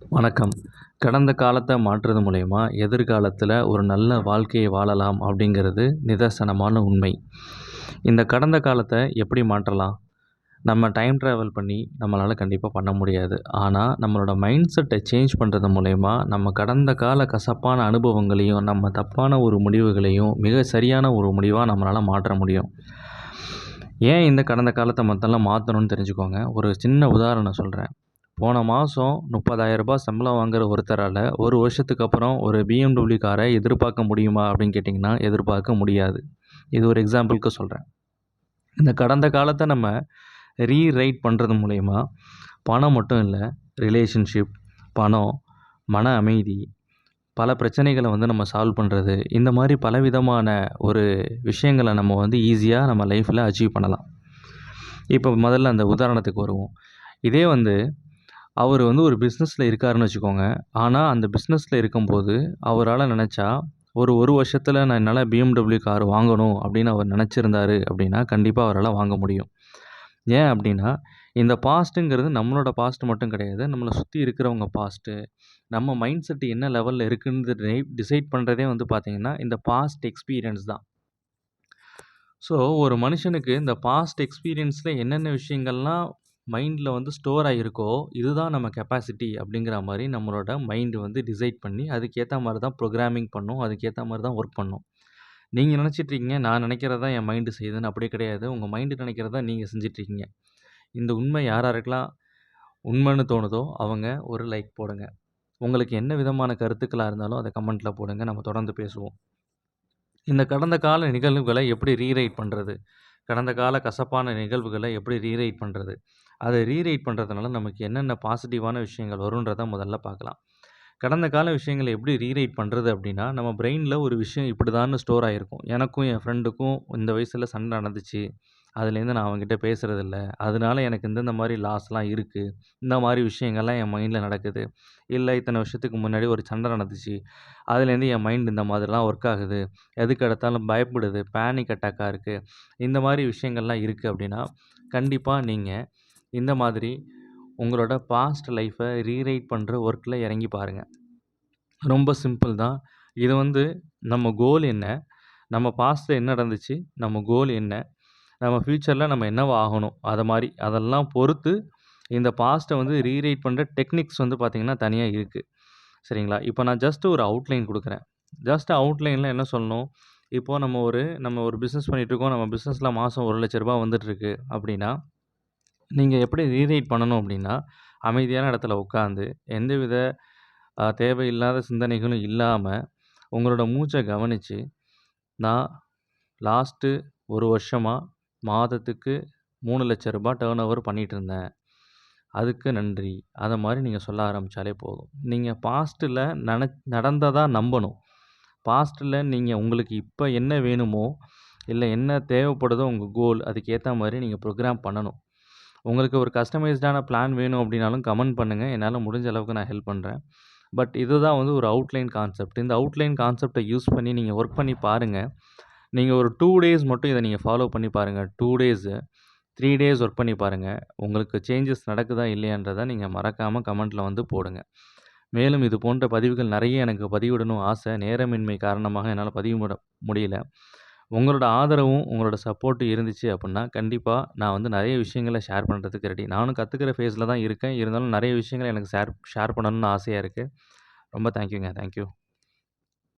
வணக்கம். கடந்த காலத்த மாற்றுறது மூலியமா, எதிர்காலத்தில ஒரு நல்ல வாழ்க்கையை வாழலாம் அப்படிங்கிறது நிதர்சனமான உண்மை. இந்த கடந்த காலத்த எப்படி மாற்றலாம்? நம்ம டைம் டிராவல் பண்ணி நம்மளால கண்டிப்பா பண்ண முடியாது. ஆனா, நம்மளோட மைண்ட் செட்ட சேஞ்ச் பண்றது மூலியமா, நம்ம கடந்த கால கசப்பான அனுபவங்களையும், நம்ம தப்பான ஒரு முடிவுகளையும், மிக சரியான ஒரு முடிவா நம்மளால மாற்ற முடியும். ஏன் இந்த கடந்த காலத்த மொதல்ல மாத்தணும்னு தெரிஞ்சுக்கோங்க. ஒரு சின்ன உதாரணம் சொல்றேன். போன மாசம் ரூ. 30,000 சம்பளம் வாங்குற ஒருத்தரால, 1 வருஷத்துக்கு அப்புறம் ஒரு BMW கார எதிர்பார்க்க முடியுமா? அப்படின்னு கேட்டீங்கன்னா, எதிர்பார்க்க முடியாது. இது ஒரு எக்ஸாம்பிள்க்கு சொல்றேன். இந்த கடந்த காலத்த நம்ம ரீரைட் பண்றது மூலியமா, பணம் மட்டும் இல்ல, ரிலேஷன்ஷிப், பணம், மன அமைதி, பல பிரச்சனைகள நம்ம சால்வ் பண்றது, இந்த மாரி பலவிதமான ஒரு விஷயங்கள நம்ம ஈஸியா நம்ம லைஃப்ல அச்சீவ் பண்ணலாம். இப்போ முதல்ல அந்த உதாரணத்துக்கு வருவோம். இதே அவரு ஒரு பிசினஸ்ல இருக்காருன்னு வச்சுக்கோங்க. ஆனா, அந்த பிசினஸ்ல இருக்கும்போது, அவரால நெனச்சா, ஒரு வருஷத்துல நான் என்னால BMW கார் வாங்கணும் அப்படின்னு அவர் நெனச்சிருந்தாரு அப்படின்னா, கண்டிப்பா அவரால வாங்க முடியும். ஏன் அப்படின்னா, இந்த பாஸ்ட்டுங்கிறது நம்மளோட பாஸ்ட் மட்டும் கிடையாது. நம்மள சுத்தி இருக்கிறவங்க பாஸ்ட்டு. நம்ம மைண்ட் செட் என்ன லெவல்ல இருக்குன்னு டிசைட் பண்றதே பார்த்தீங்கன்னா, இந்த பாஸ்ட் எக்ஸ்பீரியன்ஸ் தான். ஸோ, ஒரு மனுஷனுக்கு இந்த பாஸ்ட் எக்ஸ்பீரியன்ஸ்ல என்னென்ன விஷயங்கள்லாம் மைண்ட்ல ஸ்டோர் ஆகியிருக்கோ, இதுதான் நம்ம கெப்பாசிட்டி அப்படிங்கிற மாரி நம்மளோட மைண்ட் டிசைட் பண்ணி, அதுக்கேத்த மாரி தான் ப்ரோகிராமிங் பண்ணும். அதுக்கேத்த மாரி தான் ஒர்க் பண்ணும். நீங்க நெனச்சிட்டு இருக்கீங்க, நான் நெனைக்கிறத தான் என் மைண்ட் செய்யுதுன்னு. அப்படி கிடையாது. உங்க மைண்ட் நெனைக்கிறத தான் நீங்க செஞ்சுட்டு இருக்கீங்க. இந்த உண்மை யார் யாருக்கெல்லாம் உண்மைன்னு தோணுதோ, அவங்க ஒரு லைக் போடுங்க. உங்களுக்கு என்ன விதமான கருத்துக்களா இருந்தாலும் அத கமெண்ட்ல போடுங்க. நம்ம தொடர்ந்து பேசுவோம். இந்த கடந்த கால நிகழ்வுகள எப்படி ரீரைட் பண்றது? கடந்த கால கசப்பான நிகழ்வுகள எப்படி ரீரைட் பண்றது? அத ரீரைட் பண்றதுனால நமக்கு என்னென்ன பாசிட்டிவான விஷயங்கள் வரும்ன்றத முதல்ல பார்க்கலாம். கடந்த கால விஷயங்கள எப்படி ரீரைட் பண்றது அப்படின்னா, நம்ம பிரெயின்ல ஒரு விஷயம் இப்படிதான்னு ஸ்டோர் ஆயிருக்கும். எனக்கும் என் ஃப்ரெண்டுக்கும் இந்த வயசுல சண்டை நடந்துச்சு. அதுலேருந்து நான் அவன்கிட்ட பேசுறதில்ல. அதனால எனக்கு இந்த மாரி லாஸ்லாம் இருக்கு. இந்த மாரி விஷயங்கள்லாம் என் மைண்ட்ல நடக்குது. இல்ல இத்தன வருஷத்துக்கு முன்னாடி ஒரு சண்டை நடந்துச்சு. அதுலேருந்து என் மைண்ட் இந்த மாதிரிலாம் ஒர்க் ஆகுது. எதுக்கு எடுத்தாலும் பயப்படுது. பேனிக் அட்டாக்கா இருக்கு. இந்த மாரி விஷயங்கள்லாம் இருக்கு அப்படின்னா, கண்டிப்பா நீங்க இந்த மாதிரி உங்களோட பாஸ்ட் லைஃப்ப ரீரைட் பண்ற ஒர்க்ல இறங்கி பாருங்க. ரொம்ப சிம்பிள் தான். இது நம்ம கோல் என்ன? நம்ம பாஸ்ட்ல என்ன நடந்துச்சு? நம்ம கோல் என்ன? நம்ம ஃப்யூச்சர்ல நம்ம என்னவா ஆகணும்? அதெல்லாம் பொறுத்து இந்த பாஸ்ட்ட ரீரைட் பண்ற டெக்னிக்ஸ் பார்த்தீங்கன்னா, தனியா இருக்கு. சரிங்களா? இப்போ நான் ஜஸ்ட் ஒரு அவுட்லைன் குடுக்குறேன். ஜஸ்ட் அவுட்லைன்ல என்ன சொல்லணும்? இப்போ நம்ம ஒரு பிசினஸ் பண்ணிட்டுருக்கோம். நம்ம பிசினஸ்ல மாசம் ரூ. 1,00,000 வந்துட்டுருக்கு அப்படின்னா, நீங்க எப்படி ரீரைட் பண்ணணும் அப்படின்னா, அமைதியான இடத்துல உட்காந்து, எந்தவித தேவையில்லாத சிந்தனைகளும் இல்லாம, உங்களோட மூச்ச கவனிச்சு, நான் லாஸ்ட்டு 1 வருஷமா மாதத்துக்கு ரூ. 3,00,000 டர்ன் ஓவர் பண்ணிட்டுருந்தேன். அதுக்கு நன்றி. அத மாரி நீங்க சொல்ல ஆரம்பிச்சாலே போதும். நீங்க பாஸ்ட்ல நடந்ததா நம்பணும். பாஸ்ட்ல நீங்க உங்களுக்கு இப்ப என்ன வேணுமோ, இல்ல என்ன தேவைப்படுதோ உங்க கோல், அதுக்கு ஏத்த மாரி நீங்க ப்ரோகிராம் பண்ணணும். உங்களுக்கு ஒரு கஸ்டமைஸ்டான பிளான் வேணும் அப்டின்னாலும் கமெண்ட் பண்ணுங்க. என்னால முடிஞ்ச அளவுக்கு நான் ஹெல்ப் பண்றேன். பட் இதுதான் ஒரு அவுட்லைன் கான்செப்ட். இந்த அவுட்லைன் கான்செப்ட்ட யூஸ் பண்ணி நீங்க ஒர்க் பண்ணி பாருங்க. நீங்க ஒரு 2 டேஸ் மட்டும் இத நீங்க ஃபாலோ பண்ணி பாருங்க. 2 டேஸு, 3 டேஸ் ஒர்க் பண்ணி பாருங்க. உங்களுக்கு சேஞ்சஸ் நடக்குதா இல்லையான்றத நீங்க மறக்காம கமெண்ட்ல போடுங்க. மேலும் இது போன்ற பதிவுகள் நெறைய எனக்கு பதிவிடணும் ஆசை. நேரமின்மை காரணமாக என்னால பதிவிட முடியல. உங்களோட ஆதரவும், உங்களோட சப்போர்ட்டும் இருந்துச்சு அப்புட்ன்னா, கண்டிப்பா நான் நெறைய விஷயங்கள ஷேர் பண்றதுக்கு ரெடி. நானும் கத்துக்கிற ஃபேஸ்ல தான் இருக்கேன். இருந்தாலும் நெறைய விஷயங்கள எனக்கு ஷேர் ஷேர் பண்ணணும்னு ஆசையா இருக்கு. ரொம்ப தேங்க்யூங்க. தேங்க்யூ.